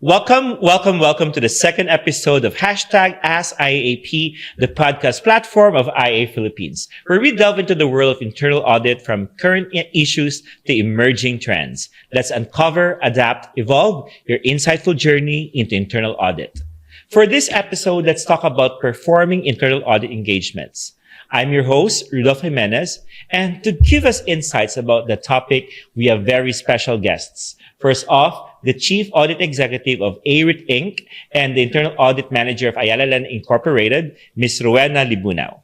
Welcome to the second episode of hashtag AskIIAP, the podcast platform of IA Philippines, where we delve into the world of internal audit from current issues to emerging trends. Let's uncover, adapt, evolve your insightful journey into internal audit. For this episode, let's talk about performing internal audit engagements. I'm your host, Rudolph Jimenez, and to give us insights about the topic, we have very special guests. First off, the Chief Audit Executive of Audit Inc. and the Internal Audit Manager of Ayala Land Incorporated, Ms. Rowena Libunao.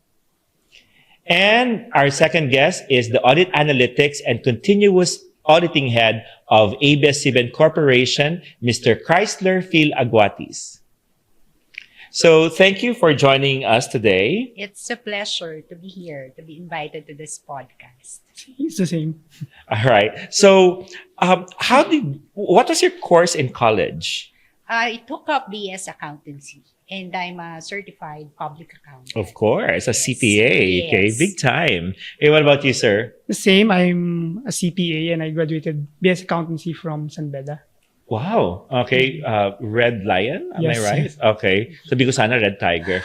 And our second guest is the Audit Analytics and Continuous Auditing Head of ABS-CBN Corporation, Mr. Chrysler Aguatis. So thank you for joining us today. It's a pleasure to be here, to be invited to this podcast. It's the same. All right. So, what was your course in college? I took up BS Accountancy, and I'm a certified public accountant. Of course, a Yes. CPA. Okay, Yes. big time. Hey, what about you, sir? The same. I'm a CPA and I graduated BS Accountancy from San Beda. Wow. Okay. Red Lion. Am Yes. I right? Okay. Sabi ko sana Red Tiger.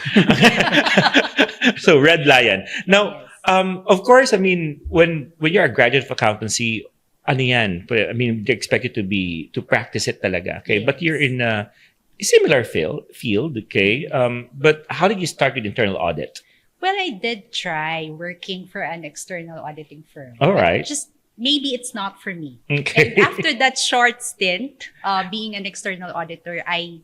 So Red Lion. Now, Yes. of course, I mean, when you're a graduate of accountancy, ano yan? I mean, they expect you to practice it talaga. Okay. But Yes. you're in a similar field. Okay. But how did you start with internal audit? Well, I did try working for an external auditing firm. All but right. Just maybe it's not for me. Okay. And after that short stint, being an external auditor, I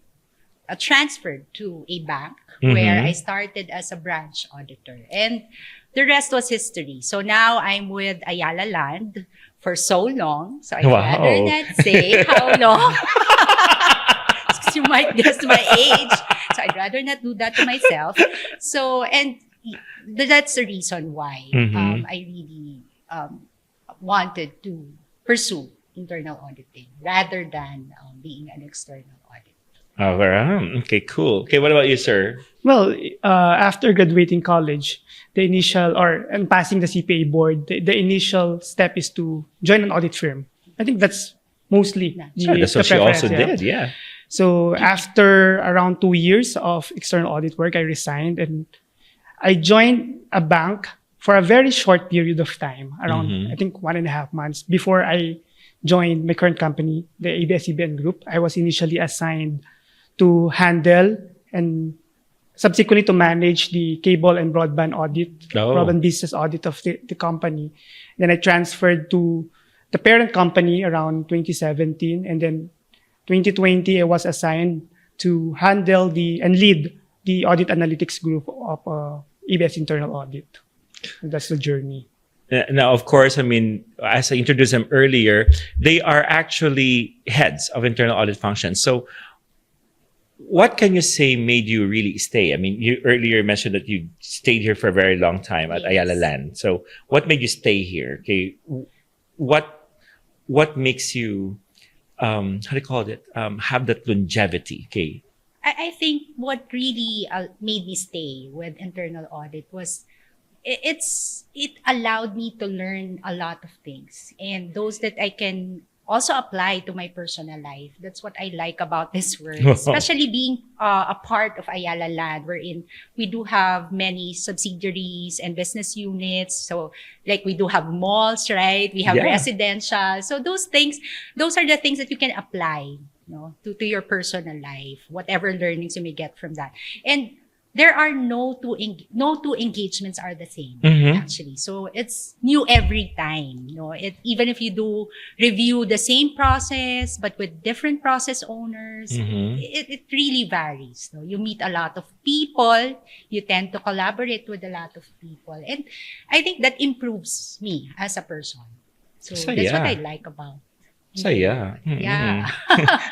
transferred to a bank where I started as a branch auditor. And the rest was history. So now I'm with Ayala Land for so long. So I'd Wow. rather not say how long. Because you might guess my age. So I'd rather not do that to myself. So, and that's the reason why I really wanted to pursue internal auditing rather than being an external auditor. Oh, okay, cool. Okay, what about you, sir? Well, after graduating college, and passing the CPA board, the initial step is to join an audit firm. I think that's mostly Sure, that's what she preference, also yeah. did. Yeah. So after around 2 years of external audit work, I resigned and I joined a bank for a very short period of time, around I think 1.5 months before I joined my current company, the ABS-CBN Group. I was initially assigned to handle and subsequently to manage the cable and broadband audit, broadband business audit of the company. Then I transferred to the parent company around 2017, and then 2020 I was assigned to handle and lead the audit analytics group of ABS internal audit. And that's the journey. Now, of course, I mean, as I introduced them earlier, they are actually heads of internal audit functions. So what can you say made you really stay? I mean, you earlier mentioned that you stayed here for a very long time at Yes. Ayala Land. So what made you stay here? Okay. What makes you, how do you call it? Have that longevity? Okay. I think what really made me stay with internal audit was it allowed me to learn a lot of things, and those that I can also apply to my personal life. That's what I like about this work, especially being a part of Ayala Land, wherein we do have many subsidiaries and business units. So like we do have malls, right? We have Yeah. residential. So those are the things that you can apply, to your personal life, whatever learnings you may get from that. And there are no two engagements are the same, actually. So it's new every time. Even if you do review the same process, but with different process owners, it really varies. You meet a lot of people, you tend to collaborate with a lot of people. And I think that improves me as a person. So that's what I like about it. Saya. Yeah.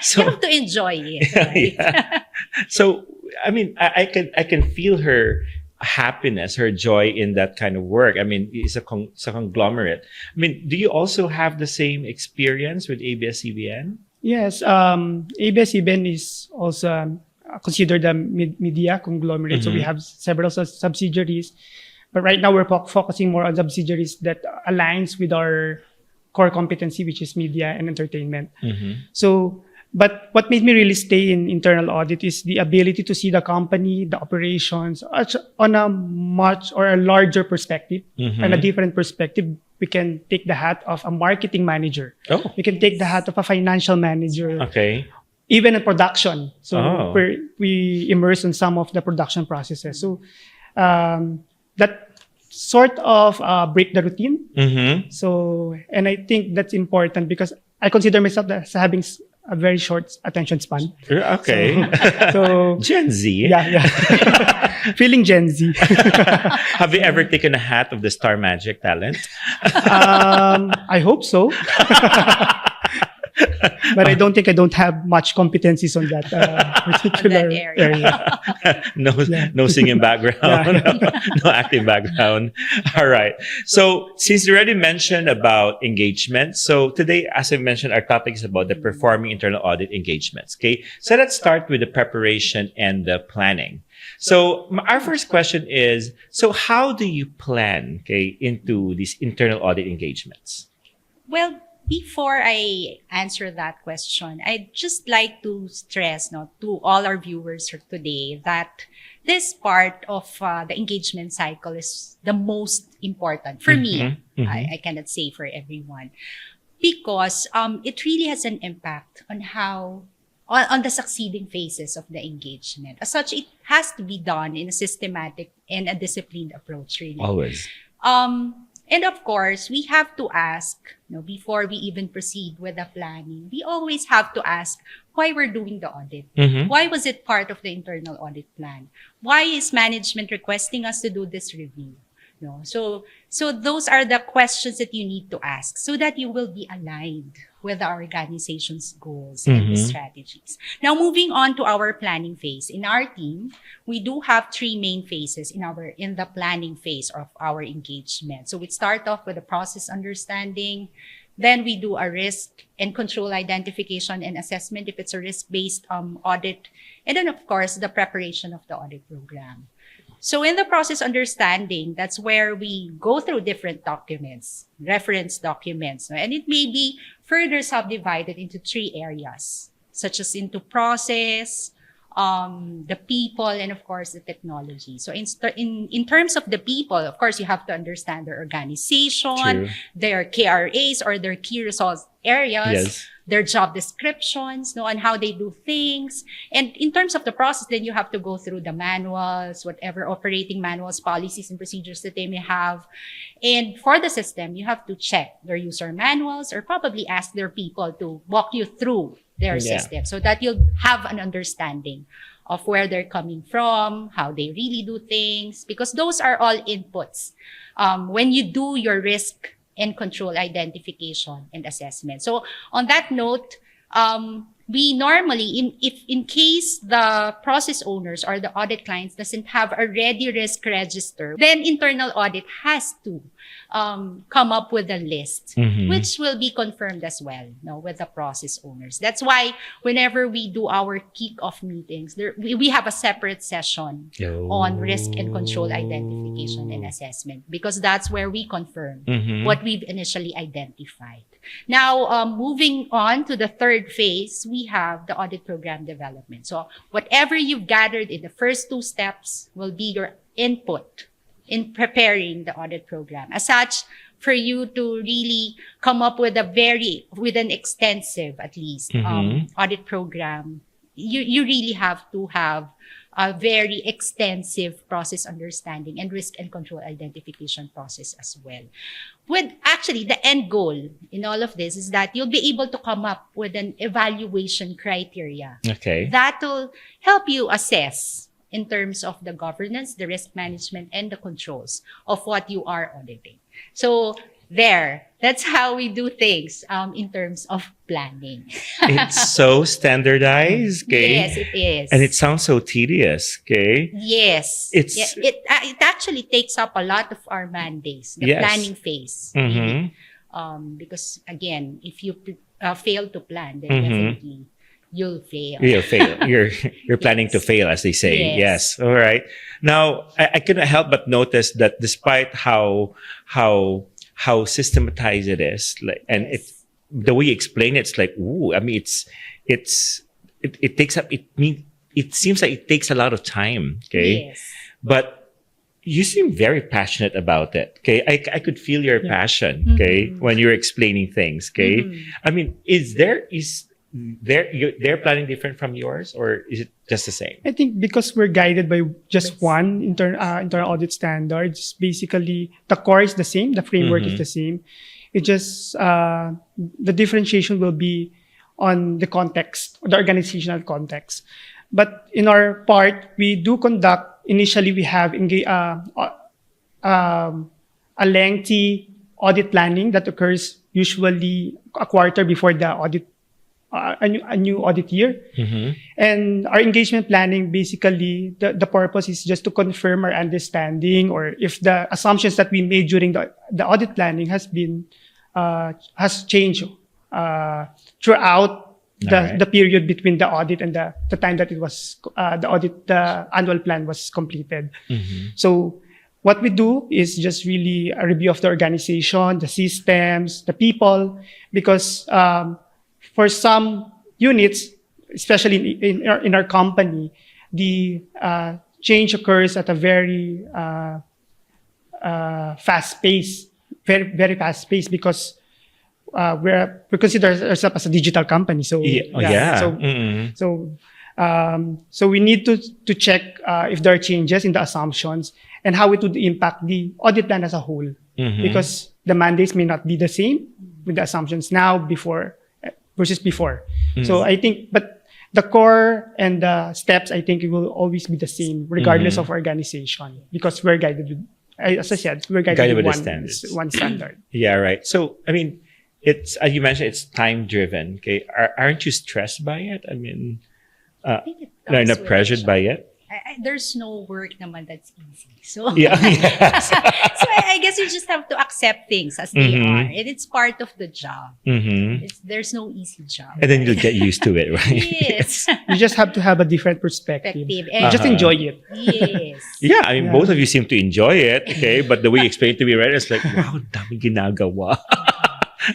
So- You have to enjoy it. Right? Yeah. So, I mean, I can feel her happiness, her joy in that kind of work. I mean, it's a conglomerate. I mean, do you also have the same experience with ABS-CBN? Yes, ABS-CBN is also considered a media conglomerate. So we have several subsidiaries. But right now we're focusing more on subsidiaries that aligns with our core competency, which is media and entertainment. So But what made me really stay in internal audit is the ability to see the company, the operations on a much or a larger perspective and a different perspective. We can take the hat of a marketing manager. Oh, We can take the hat of a financial manager, okay. even in production. So Oh. we immerse in some of the production processes. So that sort of break the routine. Mm-hmm. So, and I think that's important because I consider myself as having a very short attention span. Okay. So, Gen Z. yeah. Feeling Gen Z. Have you ever taken a hat of the Star Magic talent? I hope so. But I don't think I don't have much competencies on that particular area. No singing background, no acting background. All right. So since you already mentioned about engagement, so today, as I mentioned, our topic is about the performing internal audit engagements. Okay. So let's start with the preparation and the planning. So our first question is, so how do you plan, okay, into these internal audit engagements? Well, before I answer that question, I'd just like to stress to all our viewers for today that this part of the engagement cycle is the most important for me. I cannot say for everyone, because it really has an impact on on the succeeding phases of the engagement. As such, it has to be done in a systematic and a disciplined approach, really. Always. And of course, we have to ask, before we even proceed with the planning, we always have to ask why we're doing the audit. Why was it part of the internal audit plan? Why is management requesting us to do this review? So those are the questions that you need to ask so that you will be aligned with our organization's goals and the strategies. Now, moving on to our planning phase. In our team, we do have 3 main phases in the planning phase of our engagement. So we start off with the process understanding. Then we do a risk and control identification and assessment if it's a risk-based audit. And then, of course, the preparation of the audit program. So in the process understanding, that's where we go through different documents, reference documents, and it may be further subdivided into 3 areas, such as into process, the people, and of course the technology. So in terms of the people, of course, you have to understand their organization, True. their KRAs or their key results areas. Yes. Their job descriptions, and how they do things. And in terms of the process, then you have to go through the manuals, whatever operating manuals, policies, and procedures that they may have. And for the system, you have to check their user manuals or probably ask their people to walk you through their system so that you'll have an understanding of where they're coming from, how they really do things, because those are all inputs when you do your risk and control identification and assessment. So on that note, we normally, if in case the process owners or the audit clients doesn't have a ready risk register, then internal audit has to come up with a list, which will be confirmed as well, with the process owners. That's why whenever we do our kick-off meetings, we have a separate session on risk and control identification and assessment, because that's where we confirm what we've initially identified. Now, moving on to the third phase, we have the audit program development. So whatever you've gathered in the first 2 steps will be your input in preparing the audit program. As such, for you to really come up with an extensive, at least, audit program, you really have to have a very extensive process understanding and risk and control identification process as well. With actually the end goal in all of this is that you'll be able to come up with an evaluation criteria that will help you assess in terms of the governance, the risk management, and the controls of what you are auditing. So that's how we do things in terms of planning. It's so standardized, okay? Yes, it is. And it sounds so tedious, okay? Yes. It actually takes up a lot of our man days, the planning phase. Really. Because again, if you fail to plan, then definitely you'll fail. You'll fail. You're planning to fail, as they say. Yes. All right. Now, I couldn't help but notice that despite how systematized it is, and the way you explain it's like, ooh, I mean, it takes up, it seems like it takes a lot of time. Okay. Yes. But you seem very passionate about it. Okay. I could feel your passion. Okay. When you're explaining things. Okay. I mean, is their planning different from yours, or is it just the same? I think because we're guided by just one internal audit standards, basically the core is the same, the framework is the same. It just the differentiation will be on the context, the organizational context. But in our part, we do conduct. Initially, we have a lengthy audit planning that occurs usually a quarter before the audit, a new audit year. And our engagement planning, basically, the purpose is just to confirm our understanding, or if the assumptions that we made during the audit planning has changed throughout the period between the audit and the time that it was the annual plan was completed. So what we do is just really a review of the organization, the systems, the people, because for some units, especially in our company, the change occurs at a very fast pace, very fast pace, because we consider ourselves as a digital company. So so we need to check if there are changes in the assumptions and how it would impact the audit plan as a whole, because the mandates may not be the same with the assumptions now versus before. So I think, but the core and the steps, I think it will always be the same regardless of organization, because we're guided with, as I said, we're guided with one standard. Yeah, right. So I mean, it's, as you mentioned, it's time driven. Okay, aren't you stressed by it? I mean, I think it are you comes not with pressured it. by it? There's no work naman that's easy. So Yeah. Yes. so I guess you just have to accept things as they are, and it's part of the job. There's no easy job. And then you'll get used to it, right? Yes. You just have to have a different perspective. And Just enjoy it. yes. Yeah, I mean, both of you seem to enjoy it, okay? But the way you explain it to me, right, it's like, wow, daming ginagawa.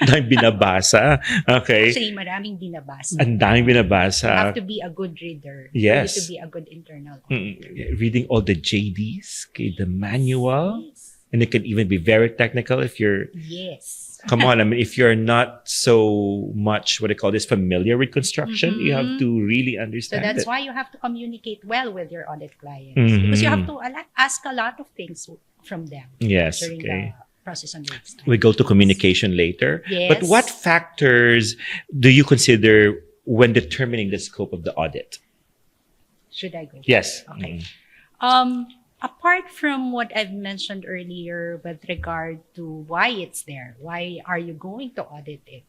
Daming binabasa. Okay. Actually, maraming binabasa. Ang daming binabasa. You have to be a good reader. Yes. You have to be a good internal auditor. Reading all the JDs, okay, the manual. Yes. And it can even be very technical if you're, Yes. come on, I mean, if you're not so much, what they call this, familiar with construction, you have to really So understand that's it. why you have to communicate well with your audit clients, because you have to ask a lot of things from them Yes, during okay. the process on the exam. We go to communication later. Yes. But what factors do you consider when determining the scope of the audit? Should I go? Yes. Okay. Apart from what I've mentioned earlier with regard to why it's there, why are you going to audit it?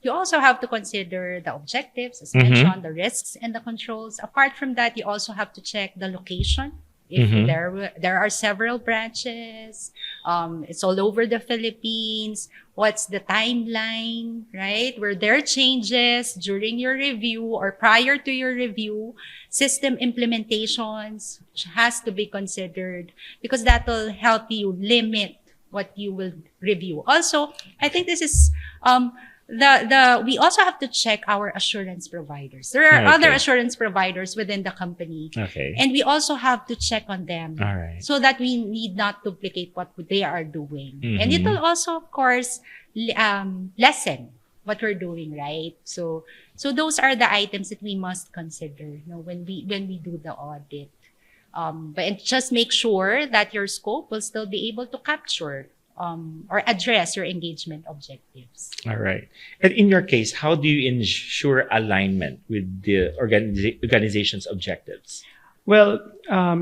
You also have to consider the objectives, as mentioned, the risks and the controls. Apart from that, you also have to check the location. If there are several branches, it's all over the Philippines. What's the timeline, right? Were there changes during your review or prior to your review? System implementations has to be considered, because that will help you limit what you will review. Also, I think this is we also have to check our assurance providers. There are other assurance providers within the company. Okay. And we also have to check on them. All right. So that we need not duplicate what they are doing. And it will also, of course, lessen what we're doing, right? So those are the items that we must consider, when we do the audit. But just make sure that your scope will still be able to capture or address your engagement objectives. All right. And in your case, how do you ensure alignment with the organization's objectives? Well,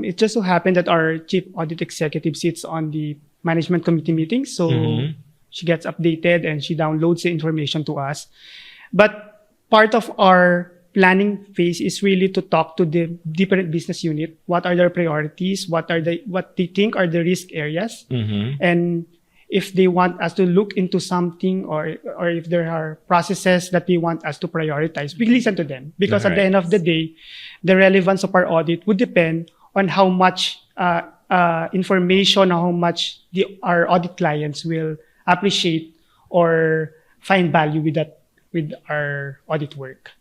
it just so happened that our chief audit executive sits on the management committee meetings. So she gets updated and she downloads the information to us. But part of our planning phase is really to talk to the different business unit. What are their priorities? What they think are the risk areas? And if they want us to look into something, or if there are processes that they want us to prioritize, we listen to them. Because at the end of the day, the relevance of our audit would depend on how much information, or how much our audit clients will appreciate or find value with that with our audit work.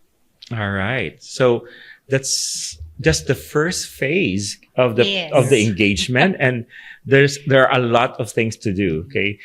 All right. So that's just the first phase of the Yes. of the engagement, and there are a lot of things to do. Okay.